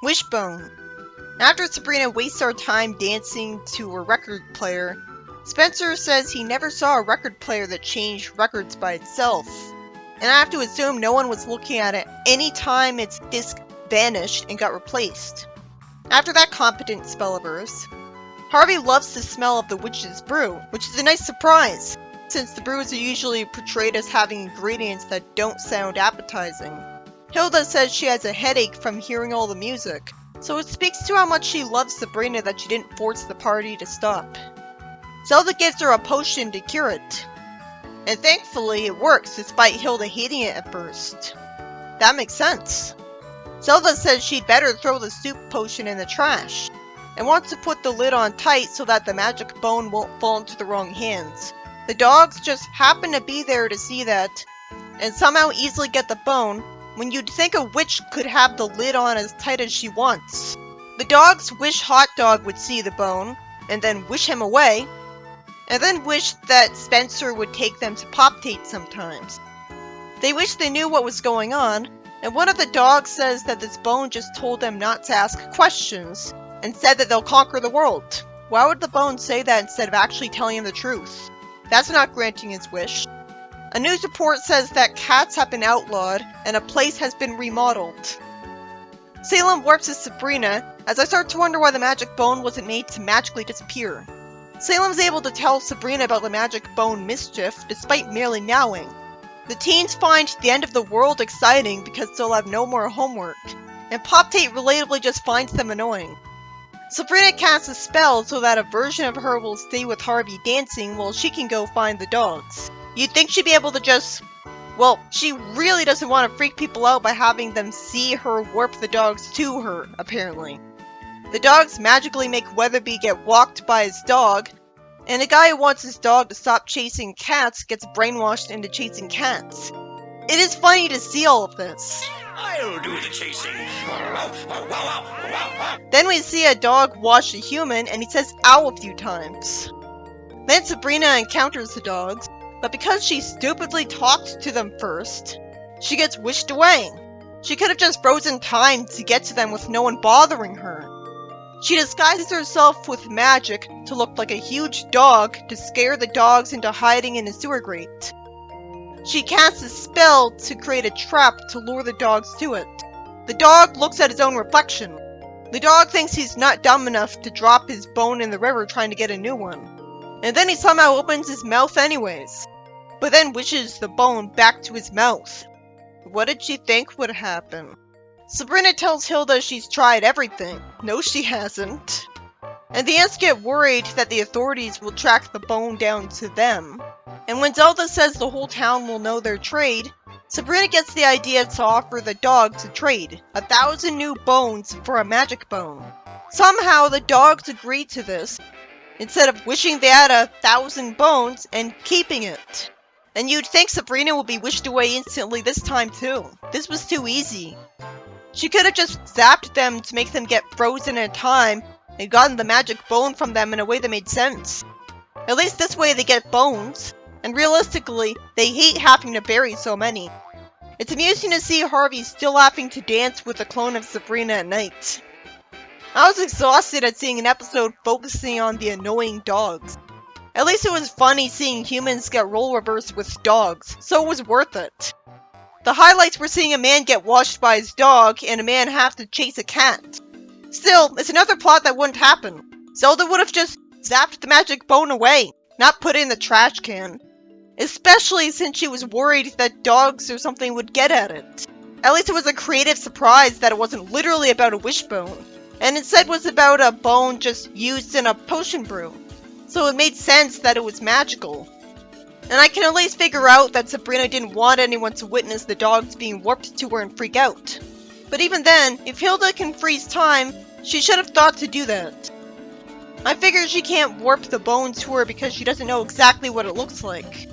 Wishbone. After Sabrina wastes our time dancing to a record player, Spencer says he never saw a record player that changed records by itself, and I have to assume no one was looking at it any time its disc vanished and got replaced. After that competent spell of hers, Harvey loves the smell of the witch's brew, which is a nice surprise, since the brews are usually portrayed as having ingredients that don't sound appetizing. Hilda says she has a headache from hearing all the music, so it speaks to how much she loves Sabrina that she didn't force the party to stop. Zelda gives her a potion to cure it, and thankfully it works despite Hilda hating it at first. That makes sense. Zelda says she'd better throw the soup potion in the trash, and wants to put the lid on tight so that the magic bone won't fall into the wrong hands. The dogs just happen to be there to see that, and somehow easily get the bone, when you'd think a witch could have the lid on as tight as she wants. The dogs wish Hot Dog would see the bone, and then wish him away, and then wish that Spencer would take them to Pop-Tate sometimes. They wish they knew what was going on, and one of the dogs says that this bone just told them not to ask questions, and said that they'll conquer the world. Why would the bone say that instead of actually telling him the truth? That's not granting his wish. A news report says that cats have been outlawed, and a place has been remodeled. Salem warps to Sabrina, as I start to wonder why the magic bone wasn't made to magically disappear. Salem's able to tell Sabrina about the magic bone mischief, despite merely meowing. The teens find the end of the world exciting because they'll have no more homework, and Pop-Tate relatably just finds them annoying. Sabrina casts a spell so that a version of her will stay with Harvey dancing while she can go find the dogs. You'd think she'd be able to just... well, she really doesn't want to freak people out by having them see her warp the dogs to her, apparently. The dogs magically make Weatherby get walked by his dog, and a guy who wants his dog to stop chasing cats gets brainwashed into chasing cats. It is funny to see all of this. I'll do the chasing. Then we see a dog wash a human, and he says ow a few times. Then Sabrina encounters the dogs, but because she stupidly talked to them first, she gets wished away. She could have just frozen time to get to them with no one bothering her. She disguises herself with magic to look like a huge dog to scare the dogs into hiding in a sewer grate. She casts a spell to create a trap to lure the dogs to it. The dog looks at his own reflection. The dog thinks he's not dumb enough to drop his bone in the river trying to get a new one. And then he somehow opens his mouth anyways, but then wishes the bone back to his mouth. What did she think would happen? Sabrina tells Hilda she's tried everything. No, she hasn't. And the ants get worried that the authorities will track the bone down to them. And when Zelda says the whole town will know their trade, Sabrina gets the idea to offer the dogs a trade, 1,000 new bones for a magic bone. Somehow the dogs agree to this, instead of wishing they had 1,000 bones and keeping it. And you'd think Sabrina would be wished away instantly this time too. This was too easy. She could have just zapped them to make them get frozen in time and gotten the magic bone from them in a way that made sense. At least this way they get bones, and realistically, they hate having to bury so many. It's amusing to see Harvey still having to dance with a clone of Sabrina at night. I was exhausted at seeing an episode focusing on the annoying dogs. At least it was funny seeing humans get role reversed with dogs, so it was worth it. The highlights were seeing a man get washed by his dog and a man have to chase a cat. Still, it's another plot that wouldn't happen. Zelda would have just zapped the magic bone away, not put it in the trash can. Especially since she was worried that dogs or something would get at it. At least it was a creative surprise that it wasn't literally about a wishbone, and instead was about a bone just used in a potion brew. So it made sense that it was magical. And I can at least figure out that Sabrina didn't want anyone to witness the dogs being warped to her and freak out. But even then, if Hilda can freeze time, she should have thought to do that. I figure she can't warp the bone to her because she doesn't know exactly what it looks like.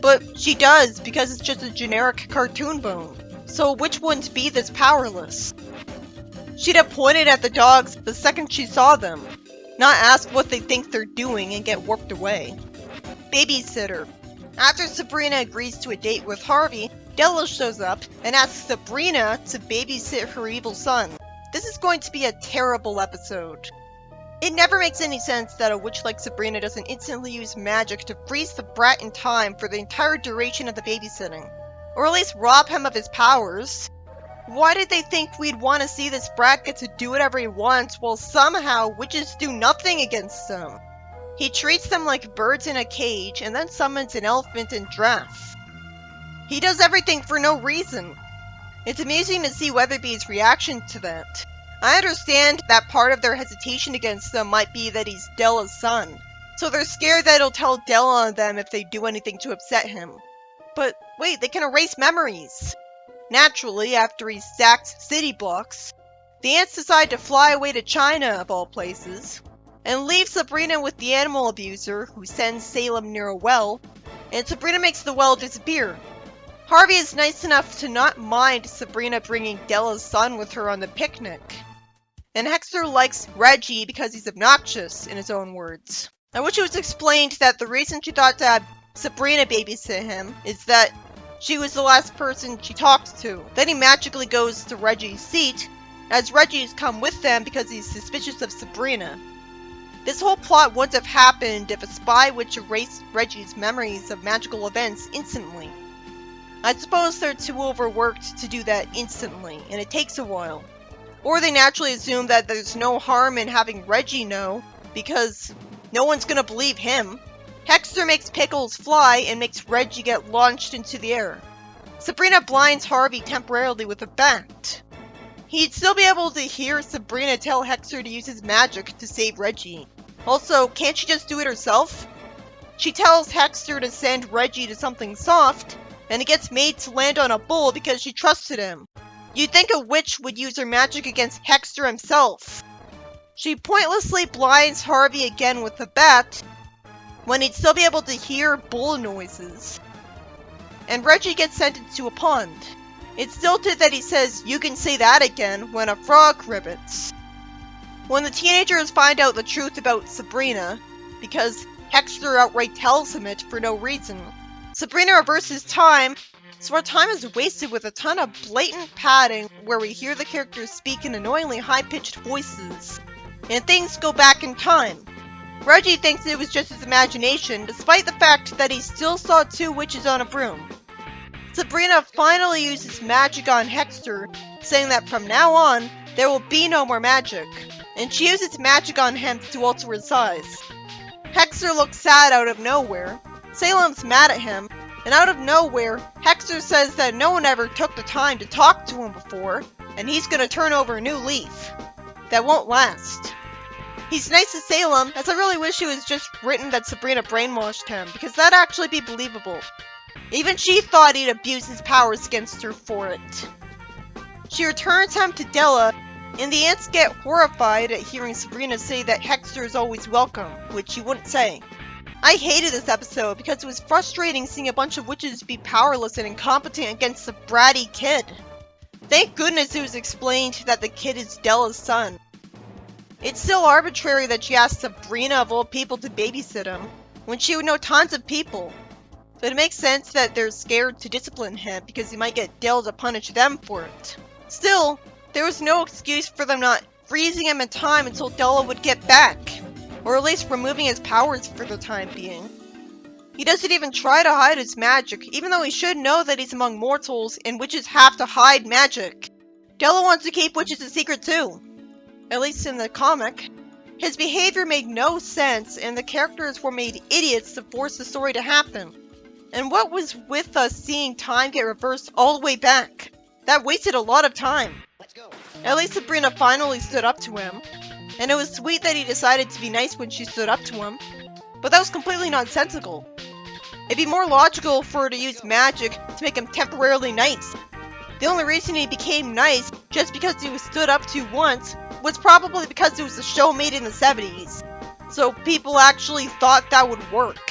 But she does because it's just a generic cartoon bone. So which wouldn't be this powerless? She'd have pointed at the dogs the second she saw them, not ask what they think they're doing and get warped away. Babysitter. After Sabrina agrees to a date with Harvey, Della shows up and asks Sabrina to babysit her evil son. This is going to be a terrible episode. It never makes any sense that a witch like Sabrina doesn't instantly use magic to freeze the brat in time for the entire duration of the babysitting. Or at least rob him of his powers. Why did they think we'd want to see this brat get to do whatever he wants while somehow witches do nothing against him? He treats them like birds in a cage and then summons an elephant and giraffe. He does everything for no reason. It's amusing to see Weatherby's reaction to that. I understand that part of their hesitation against them might be that he's Della's son, so they're scared that he'll tell Della on them if they do anything to upset him. But wait, they can erase memories! Naturally, after he stacks city blocks, the ants decide to fly away to China, of all places, and leave Sabrina with the animal abuser who sends Salem near a well, and Sabrina makes the well disappear. Harvey is nice enough to not mind Sabrina bringing Della's son with her on the picnic. And Hexter likes Reggie because he's obnoxious, in his own words. I wish it was explained that the reason she thought to have Sabrina babysit him is that she was the last person she talked to. Then he magically goes to Reggie's seat, as Reggie's come with them because he's suspicious of Sabrina. This whole plot wouldn't have happened if a spy witch erased Reggie's memories of magical events instantly. I suppose they're too overworked to do that instantly, and it takes a while. Or they naturally assume that there's no harm in having Reggie know, because no one's gonna believe him. Hexter makes Pickles fly and makes Reggie get launched into the air. Sabrina blinds Harvey temporarily with a bat. He'd still be able to hear Sabrina tell Hexter to use his magic to save Reggie. Also, can't she just do it herself? She tells Hexter to send Reggie to something soft, and he gets made to land on a bull because she trusted him. You'd think a witch would use her magic against Hexter himself. She pointlessly blinds Harvey again with the bat, when he'd still be able to hear bull noises. And Reggie gets sent into a pond. It's stilted that he says, "You can say that again," when a frog ribbits. When the teenagers find out the truth about Sabrina, because Hexter outright tells him it for no reason, Sabrina reverses time, so our time is wasted with a ton of blatant padding where we hear the characters speak in annoyingly high-pitched voices, and things go back in time. Reggie thinks it was just his imagination, despite the fact that he still saw two witches on a broom. Sabrina finally uses magic on Hexter, saying that from now on, there will be no more magic, and she uses magic on him to alter his size. Hexter looks sad out of nowhere. Salem's mad at him, and out of nowhere, Hexter says that no one ever took the time to talk to him before, and he's gonna turn over a new leaf. That won't last. He's nice to Salem, as I really wish it was just written that Sabrina brainwashed him, because that'd actually be believable. Even she thought he'd abuse his powers against her for it. She returns him to Della, and the ants get horrified at hearing Sabrina say that Hexter is always welcome, which she wouldn't say. I hated this episode because it was frustrating seeing a bunch of witches be powerless and incompetent against a bratty kid. Thank goodness it was explained that the kid is Della's son. It's still arbitrary that she asked Sabrina of all people to babysit him, when she would know tons of people. But it makes sense that they're scared to discipline him because he might get Della to punish them for it. Still, there was no excuse for them not freezing him in time until Della would get back, or at least removing his powers for the time being. He doesn't even try to hide his magic, even though he should know that he's among mortals and witches have to hide magic. Della wants to keep witches a secret too, at least in the comic. His behavior made no sense, and the characters were made idiots to force the story to happen. And what was with us seeing time get reversed all the way back? That wasted a lot of time. Let's go. At least Sabrina finally stood up to him, and it was sweet that he decided to be nice when she stood up to him, but that was completely nonsensical. It'd be more logical for her to use magic to make him temporarily nice. The only reason he became nice, just because he was stood up to once, was probably because it was a show made in the 70s, so people actually thought that would work.